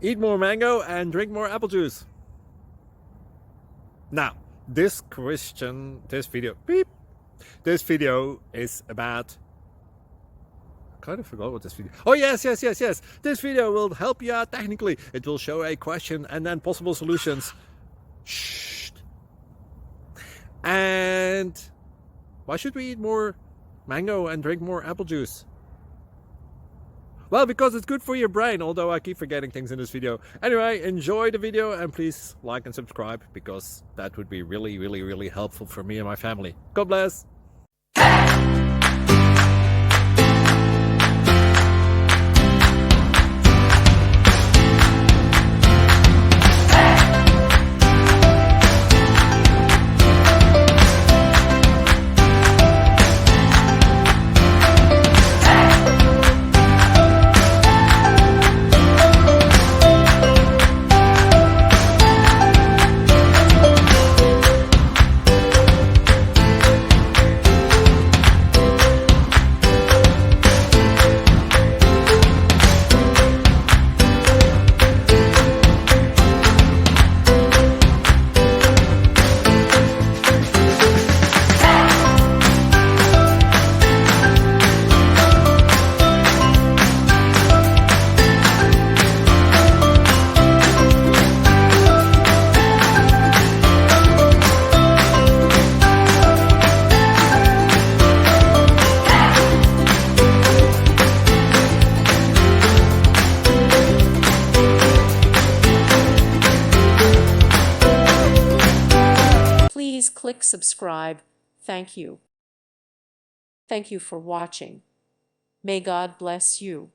Eat more mango and drink more apple juice. Now, this video is about, I kind of forgot what this video. Oh yes. This video will help you out technically. It will show a question and then possible solutions. Shh. And why should we eat more mango and drink more apple juice? Well, because it's good for your brain, although I keep forgetting things in this video. Anyway, enjoy the video and please like and subscribe, because that would be really helpful for me and my family. God bless! Please click subscribe. Thank you. Thank you for watching. May God bless you.